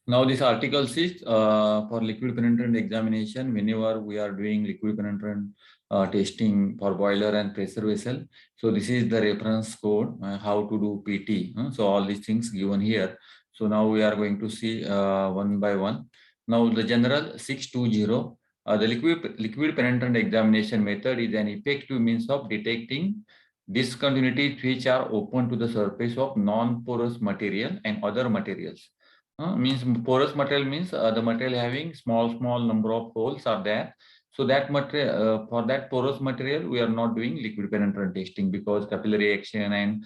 Now this article is for liquid penetrant examination. Whenever we are doing liquid penetrant testing for boiler and pressure vessel, so this is the reference code how to do PT. So all these things given here. So now we are going to see one by one. Now the general 620. The liquid penetrant examination method is an effective means of detecting discontinuities which are open to the surface of non-porous material and other materials. Means porous material means the material having small number of holes are there. So that material for that porous material we are not doing liquid penetrant testing because capillary action and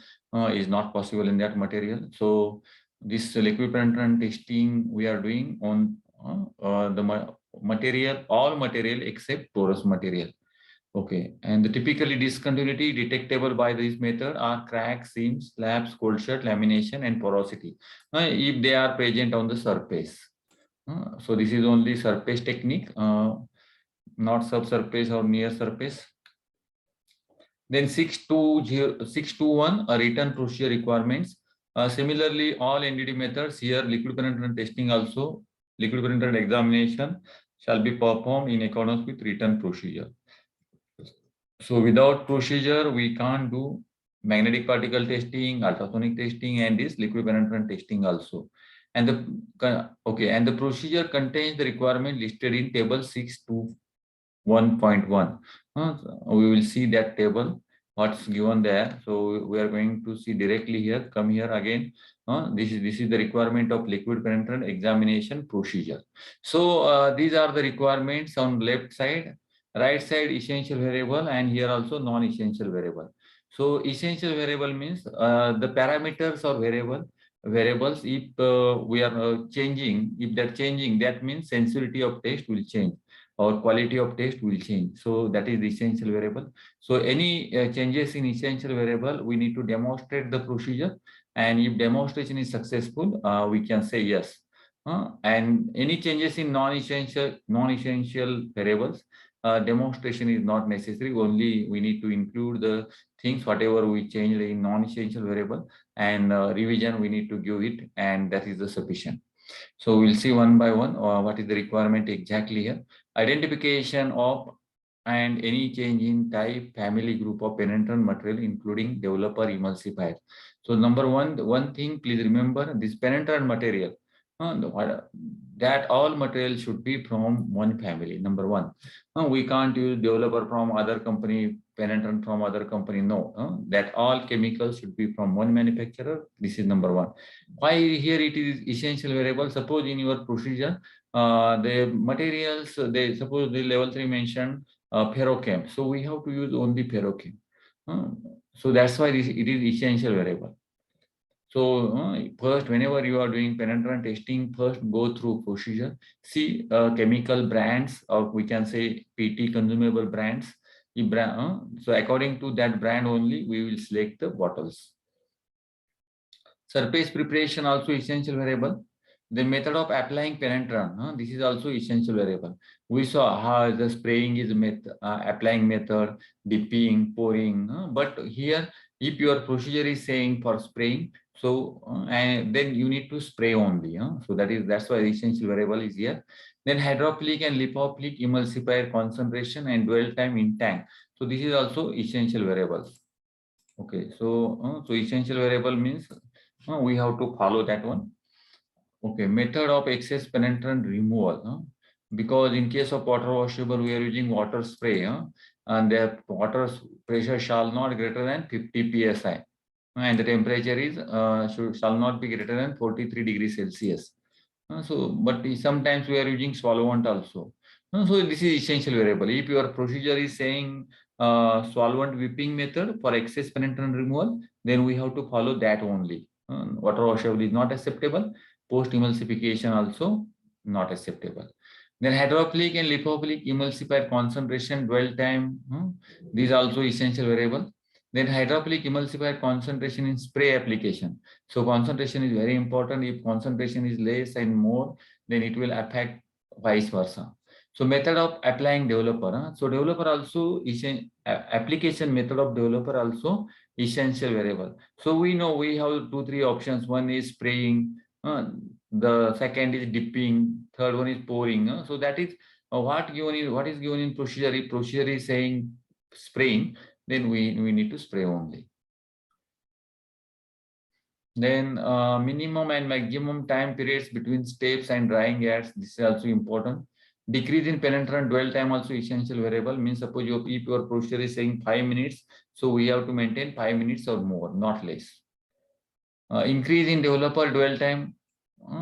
is not possible in that material. So this liquid penetrant testing we are doing on material, all material except porous material. Okay, and the typically discontinuity detectable by this method are cracks, seams, slabs, cold shut, lamination, and porosity. If they are present on the surface. So this is only surface technique, not subsurface or near surface. Then 621 written procedure requirements. Similarly, all NDT methods here, liquid penetrant testing also, liquid penetrant examination shall be performed in accordance with written procedure. So without procedure, we can't do magnetic particle testing, ultrasonic testing, and this liquid penetrant testing also. And the procedure contains the requirement listed in table 621.1. We will see that table, what's given there. So we are going to see directly here. Come here again. This is the requirement of liquid penetrant examination procedure. So these are the requirements on left side. Right side essential variable, and here also non-essential variable. So essential variable means the parameters or variables. If we are changing, if they're changing, that means sensitivity of test will change or quality of test will change. So that is the essential variable. So any changes in essential variable, we need to demonstrate the procedure, and if demonstration is successful, we can say yes. And any changes in non-essential variables, demonstration is not necessary. Only we need to include the things whatever we changed in non-essential variable, and revision we need to give it, and that is the sufficient. So we'll see one by one what is the requirement exactly here. Identification of and any change in type, family, group of penetrant material, including developer emulsifier. So number one thing, please remember this penetrant material. That all material should be from one family. Number one, we can't use developer from other company, penetrant from other company. No, that all chemicals should be from one manufacturer. This is number one. Why here it is essential variable? Suppose in your procedure, the materials, they suppose the level 3 mentioned ferrochem. So we have to use only ferrochem. So that's why it is essential variable. So first, whenever you are doing penetrant testing, first go through procedure, see chemical brands, or we can say PT consumable brands. So according to that brand only, we will select the bottles. Surface preparation also essential variable. The method of applying penetrant, this is also essential variable. We saw how the spraying is applying method, dipping, pouring. But here, if your procedure is saying for spraying, so and then you need to spray only. So that's why essential variable is here. Then hydrophilic and lipophilic emulsifier concentration and dwell time in tank. So this is also essential variables. Okay, so essential variable means we have to follow that one. Okay, method of excess penetrant removal. Because in case of water washable, we are using water spray, and the water pressure shall not greater than 50 psi, and the temperature is shall not be greater than 43 degrees Celsius. But sometimes we are using solvent also. So this is essential variable. If your procedure is saying solvent whipping method for excess penetrant removal, then we have to follow that only. Water washable is not acceptable. Post emulsification also not acceptable. Then hydrophilic and lipophilic emulsifier concentration, dwell time, these also essential variable. Then hydrophilic emulsifier concentration in spray application. So concentration is very important. If concentration is less and more, then it will affect vice versa. So method of applying developer. So developer also is an application method of developer also essential variable. So we know we have 2-3 options. One is spraying, Uh, the second is dipping, third one is pouring. So that is what is given in procedure. If procedure is saying spraying, then we need to spray only. Then minimum and maximum time periods between steps and drying ads. This is also important. Decrease in penetrant dwell time also essential variable. Means suppose if your procedure is saying 5 minutes, so we have to maintain 5 minutes or more, not less. Increase in developer dwell time,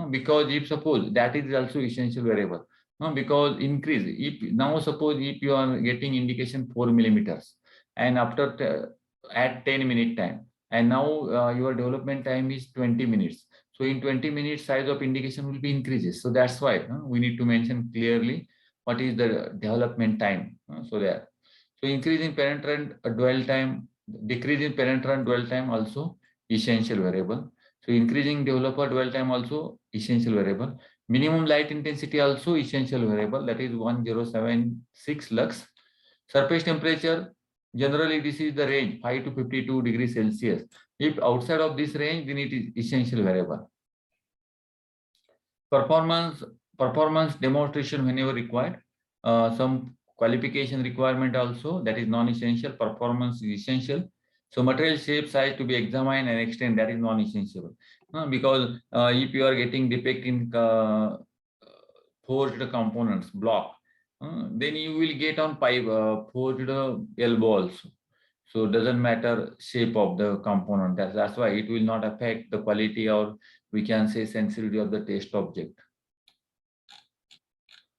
because if suppose that is also essential variable. Because increase, if now suppose if you are getting indication 4 millimeters and after at 10-minute time, and now your development time is 20 minutes, so in 20 minutes size of indication will be increases. So that's why we need to mention clearly what is the development time. So there, so increase in penetrant dwell time, decrease in penetrant dwell time also essential variable. So increasing developer dwell time also essential variable. Minimum light intensity also essential variable, that is 1076 lux. Surface temperature, generally this is the range 5 to 52 degrees Celsius. If outside of this range, then it is essential variable. Performance demonstration whenever required. Some qualification requirement also, that is non-essential. Performance is essential. So material shape size to be examined and extend, that is non-essential. Because if you are getting defect in forged components block, then you will get on pipe forged elbow also. So it doesn't matter shape of the component. That's why it will not affect the quality, or we can say sensitivity of the test object.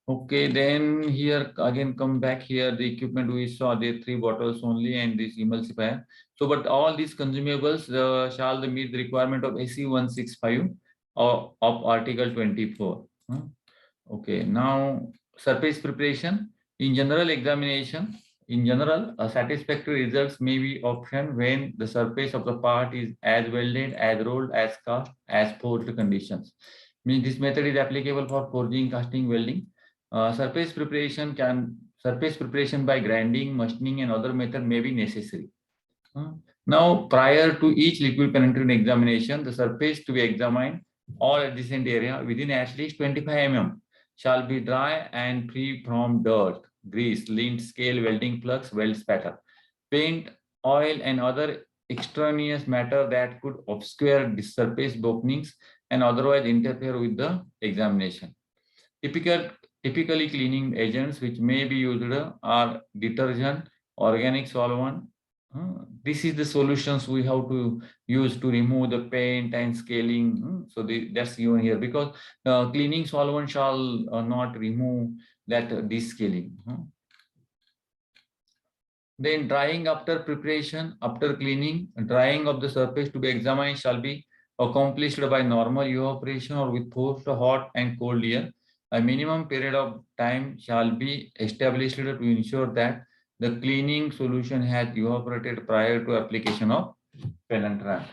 Okay, then here again come back here, the equipment we saw, the 3 bottles only and this emulsifier. So but all these consumables shall meet the requirement of SE 165 of Article 24. Okay, now surface preparation. In general examination, in general, a satisfactory results may be obtained when the surface of the part is as welded, as rolled, as cast, as forged conditions. Means this method is applicable for forging, casting, welding. Surface preparation by grinding, machining, and other method may be necessary. Now, prior to each liquid penetrant examination, the surface to be examined all adjacent area within at least 25 mm shall be dry and free from dirt, grease, lint, scale, welding plugs, weld spatter, paint, oil, and other extraneous matter that could obscure the surface openings and otherwise interfere with the examination. Typically cleaning agents which may be used are detergent, organic solvent. This is the solutions we have to use to remove the paint and scaling. So that's given here, because cleaning solvent shall not remove that descaling. Then drying after preparation, after cleaning, drying of the surface to be examined shall be accomplished by normal evaporation or with both hot and cold air. A minimum period of time shall be established to ensure that the cleaning solution has evaporated prior to application of penetrant.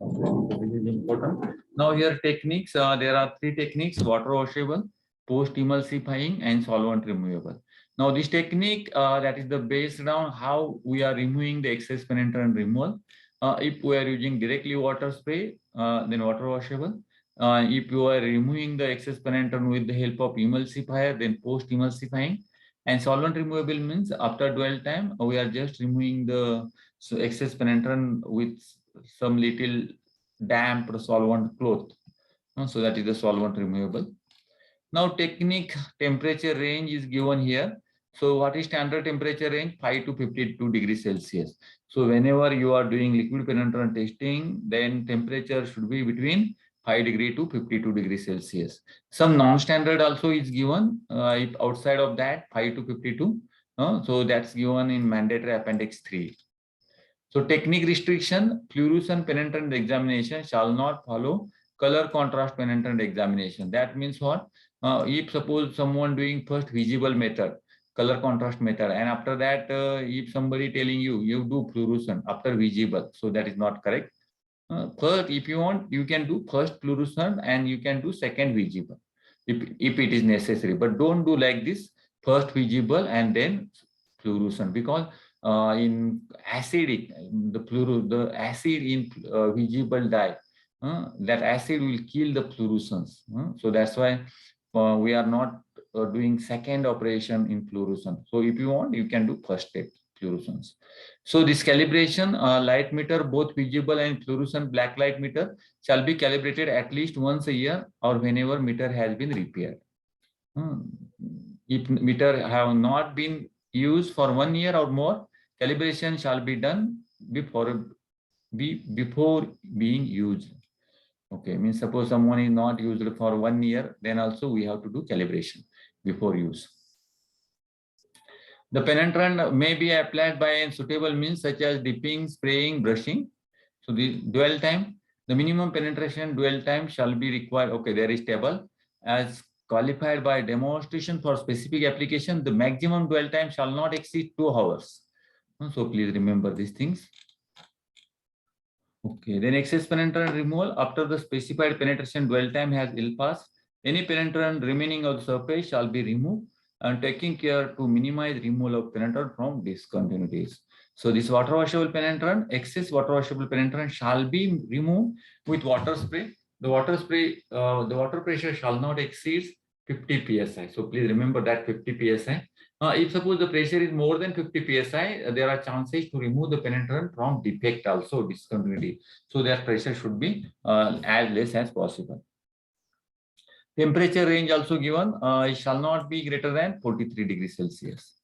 Okay, this is important. Now here techniques, there are 3 techniques: water washable, post emulsifying, and solvent removable. Now this technique, that is the based on how we are removing the excess penetrant removal. If we are using directly water spray, then water washable. If you are removing the excess penetrant with the help of emulsifier, then post emulsifying. And solvent removable means after dwell time, we are just removing the excess penetrant with some little damp solvent cloth. So that is the solvent removable. Now technique temperature range is given here. So what is standard temperature range? 5 to 52 degrees Celsius. So whenever you are doing liquid penetrant testing, then temperature should be between 5 degree to 52 degrees Celsius. Some non-standard also is given. If outside of that 5 to 52, so that's given in mandatory appendix 3. So technique restriction, fluorescent penetrant examination shall not follow color contrast penetrant examination. That means what? If suppose someone doing first visible method, color contrast method, and after that, if somebody telling you do fluorescent after visible, so that is not correct. First, if you want, you can do first fluorescent and you can do second visible, if it is necessary. But don't do like this, first visible and then fluorescent, because in acidic, the acid in visible dye that acid will kill the fluorescence. So that's why we are not doing second operation in fluorescence. So if you want, you can do first step fluorescence. So this calibration, light meter, both visible and fluorescent black light meter, shall be calibrated at least once a year or whenever meter has been repaired. If meter have not been used for 1 year or more, calibration shall be done before being used. Okay, means suppose someone is not used for 1 year, then also we have to do calibration before use. The penetrant may be applied by a suitable means such as dipping, spraying, brushing. So the dwell time, the minimum penetration dwell time shall be required. Okay, there is table as qualified by demonstration for specific application. The maximum dwell time shall not exceed 2 hours. So please remember these things. Okay, then excess penetrant removal after the specified penetration dwell time has elapsed. Any penetrant remaining on the surface shall be removed and taking care to minimize removal of penetrant from discontinuities. So this water washable penetrant, excess water washable penetrant shall be removed with water spray. The water spray, the water pressure shall not exceed 50 psi. So please remember that 50 psi. If suppose the pressure is more than 50 psi, there are chances to remove the penetrant from defect also discontinuity. So that pressure should be as less as possible. Temperature range also given, it shall not be greater than 43 degrees Celsius.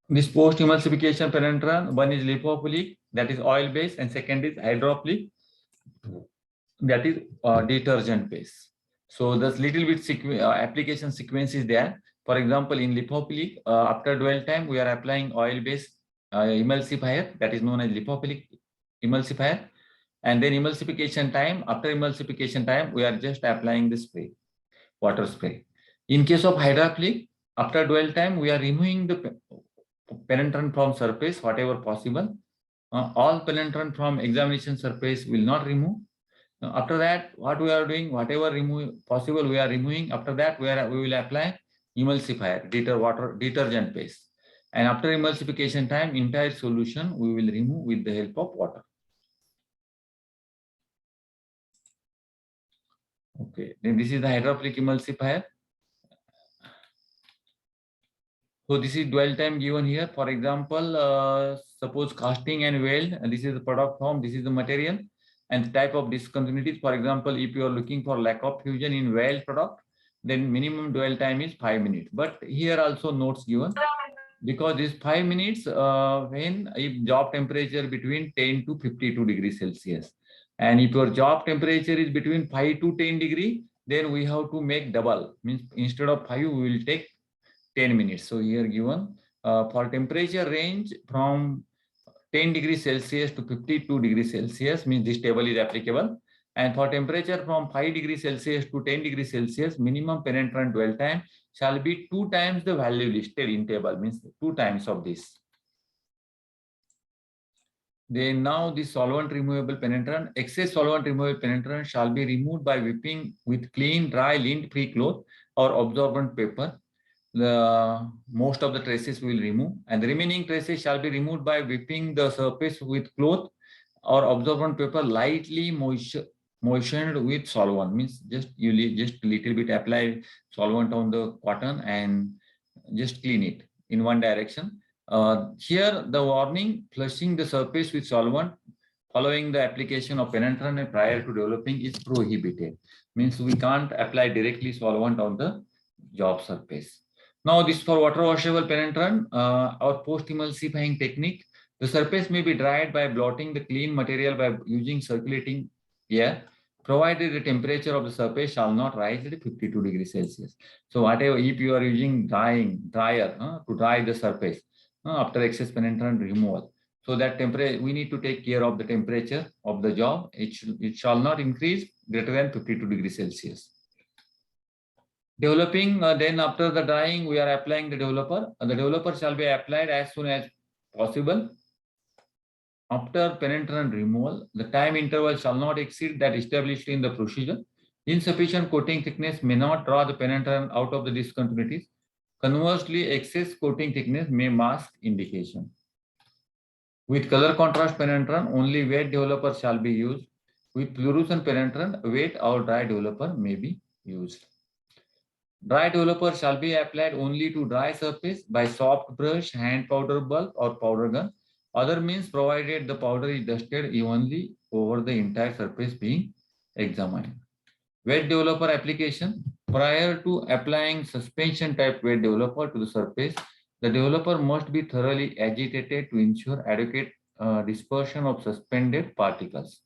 This post-emulsification penetrant, one is lipophilic, that is oil-based, and second is hydrophilic, that is detergent-based. So there's little bit application sequence is there. For example, in lipophilic, after dwell time, we are applying oil-based emulsifier, that is known as lipophilic emulsifier. And then emulsification time, after emulsification time, we are just applying the spray, water spray. In case of hydrophilic, after dwell time, we are removing the penetrant from surface, whatever possible. All penetrant from examination surface will not remove. After that, what we are doing, whatever possible, we are removing. After that, we will apply emulsifier, detergent paste. And after emulsification time, entire solution we will remove with the help of water. Okay, then this is the hydrophilic emulsifier. So this is dwell time given here. For example, suppose casting and weld, this is the product form, this is the material, and type of discontinuities. For example, if you are looking for lack of fusion in weld product, then minimum dwell time is 5 minutes. But here also notes given, because this 5 minutes when if job temperature between 10 to 52 degrees Celsius. And if your job temperature is between 5 to 10 degree, then we have to make double. Means instead of 5, we will take 10 minutes. So here given for temperature range from 10 degrees Celsius to 52 degrees Celsius, means this table is applicable. And for temperature from 5 degrees Celsius to 10 degrees Celsius, minimum penetrant dwell time shall be 2 times the value listed in table, means 2 times of this. Then now the solvent removable penetrant, excess solvent removable penetrant shall be removed by whipping with clean, dry, lint-free cloth or absorbent paper. Most of the traces will remove, and the remaining traces shall be removed by whipping the surface with cloth or absorbent paper lightly moistened with solvent. Means just a little bit apply solvent on the cotton and just clean it in one direction. Here the warning, flushing the surface with solvent following the application of penetrant prior to developing is prohibited. Means we can't apply directly solvent on the job surface. Now this for water washable penetrant or post emulsifying technique. The surface may be dried by blotting the clean material by using circulating air, provided the temperature of the surface shall not rise to 52 degrees Celsius. So whatever, if you are using dryer to dry the surface after excess penetrant removal, so that temperature, we need to take care of the temperature of the job. It shall not increase greater than 52 degrees Celsius. Developing, then after the drying, we are applying the developer. The developer shall be applied as soon as possible. After penetrant removal, the time interval shall not exceed that established in the procedure. Insufficient coating thickness may not draw the penetrant out of the discontinuities. Conversely, excess coating thickness may mask indication. With color contrast penetrant, only wet developer shall be used. With fluorescent penetrant, wet or dry developer may be used. Dry developer shall be applied only to dry surface by soft brush, hand powder bulb or powder gun. Other means provided the powder is dusted evenly over the entire surface being examined. Wet developer application. Prior to applying suspension type wet developer to the surface, the developer must be thoroughly agitated to ensure adequate dispersion of suspended particles.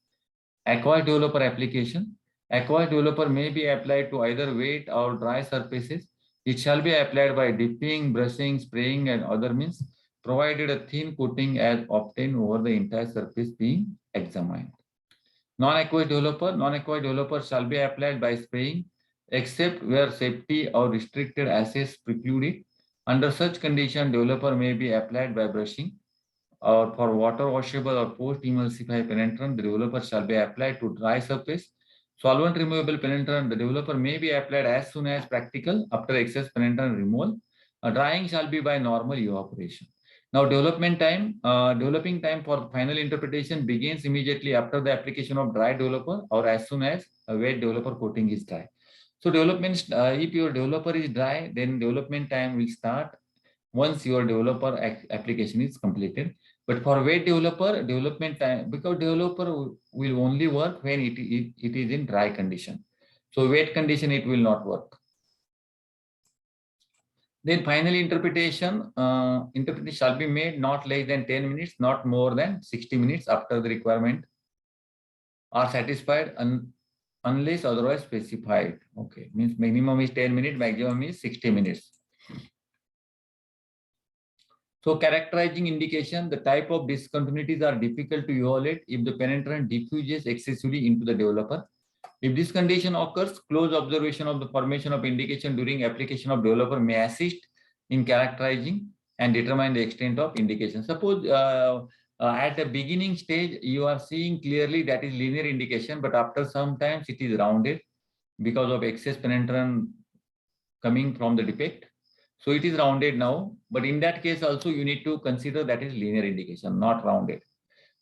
Aqueous developer application. Aqueous developer may be applied to either wet or dry surfaces. It shall be applied by dipping, brushing, spraying, and other means, provided a thin coating as obtained over the entire surface being examined. Non-aqueous developer shall be applied by spraying, except where safety or restricted access preclude it. Under such condition, developer may be applied by brushing, or for water washable or post-emulsify penetrant, the developer shall be applied to dry surface. Solvent removable penetrant, the developer may be applied as soon as practical after excess penetrant removal. Drying shall be by normal evaporation. Now, developing time for final interpretation begins immediately after the application of dry developer or as soon as a wet developer coating is dry. So, if your developer is dry, then development time will start once your developer application is completed. But for wet developer, development time, because developer will only work when it is in dry condition. So wet condition, it will not work. Then final interpretation shall be made not less than 10 minutes, not more than 60 minutes after the requirement are satisfied unless otherwise specified. Okay, means minimum is 10 minutes, maximum is 60 minutes. So characterizing indication, the type of discontinuities are difficult to evaluate if the penetrant diffuses excessively into the developer. If this condition occurs, close observation of the formation of indication during application of developer may assist in characterizing and determine the extent of indication. Suppose at the beginning stage, you are seeing clearly that is linear indication, but after some times it is rounded because of excess penetrant coming from the defect. So it is rounded now, but in that case also you need to consider that is linear indication, not rounded.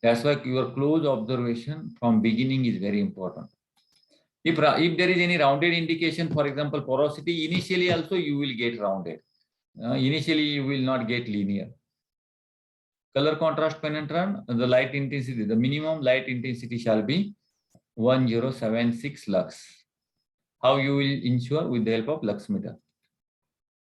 That's why your close observation from beginning is very important. If there is any rounded indication, for example, porosity, initially also you will get rounded. Initially you will not get linear. Color contrast penetrant, the light intensity, the minimum light intensity shall be 1076 lux. How you will ensure? With the help of lux meter.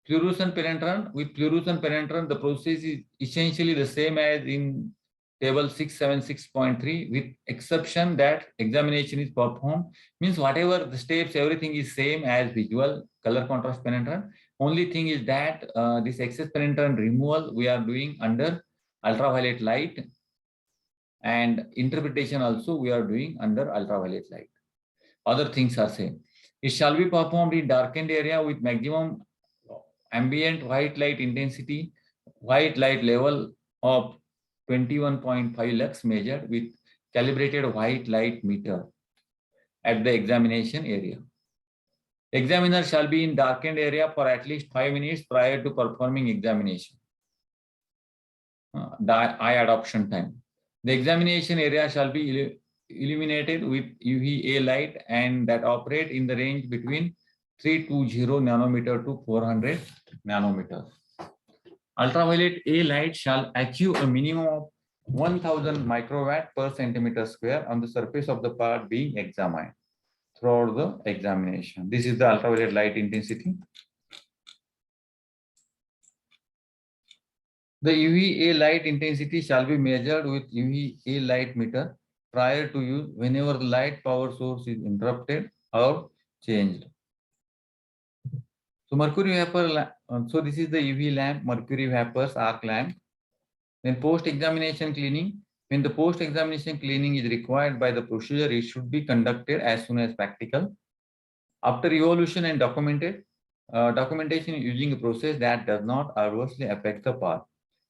Fluorescent penetrant, with fluorescent penetrant, the process is essentially the same as in table 676.3, with exception that examination is performed. Means whatever the steps, everything is same as visual color contrast penetrant. Only thing is that this excess penetrant removal we are doing under ultraviolet light, and interpretation also we are doing under ultraviolet light. Other things are same. It shall be performed in darkened area with maximum ambient white light intensity, white light level of 21.5 lux measured with calibrated white light meter at the examination area. Examiner shall be in darkened area for at least 5 minutes prior to performing examination. Eye adoption time. The examination area shall be illuminated with UVA light and that operate in the range between 320 nanometer to 400 nanometers. Ultraviolet A light shall achieve a minimum of 1000 microwatt per centimeter square on the surface of the part being examined throughout the examination. This is the ultraviolet light intensity. The UVA light intensity shall be measured with UVA light meter prior to use whenever the light power source is interrupted or changed. So mercury vapor, so this is the UV lamp, mercury vapors arc lamp. Then post-examination cleaning. When the post-examination cleaning is required by the procedure, it should be conducted as soon as practical. After evolution and documentation using a process that does not adversely affect the part.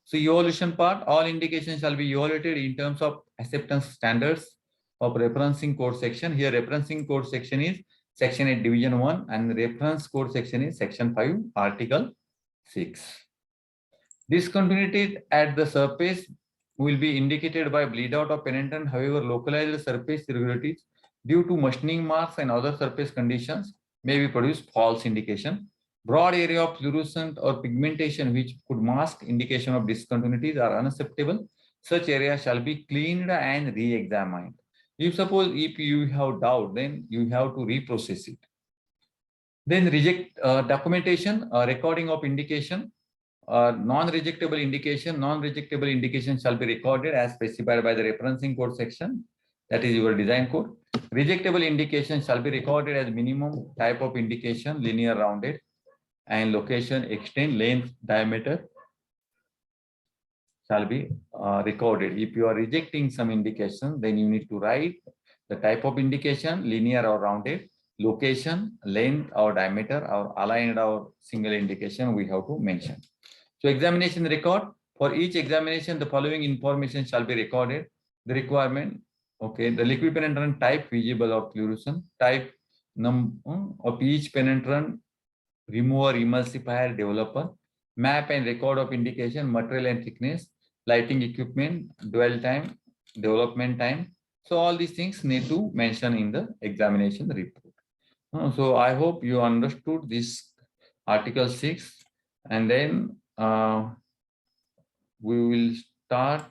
So evolution part, all indications shall be evaluated in terms of acceptance standards of referencing code section. Here referencing code section is section 8 division 1 and reference code section is section 5 article 6. Discontinuity at the surface will be indicated by bleed out of penetrant. However, localized surface irregularities due to machining marks and other surface conditions may be produce false indication. Broad area of fluorescent or pigmentation which could mask indication of discontinuities are unacceptable. Such area shall be cleaned and re-examined. If you have doubt, then you have to reprocess it. Then reject documentation, recording of indication, non-rejectable indication shall be recorded as specified by the referencing code section, that is your design code. Rejectable indication shall be recorded as minimum type of indication, linear rounded, and location, extent, length, diameter shall be recorded. If you are rejecting some indication, then you need to write the type of indication, linear or rounded, location, length or diameter, or aligned or single indication we have to mention. So examination record, for each examination, the following information shall be recorded. The requirement, okay, the liquid penetrant type visible of fluorescent, type of each penetrant, remover, emulsifier, developer, map and record of indication, material and thickness, lighting equipment, dwell time, development time. So all these things need to mention in the examination report. So I hope you understood this Article 6, and then we will start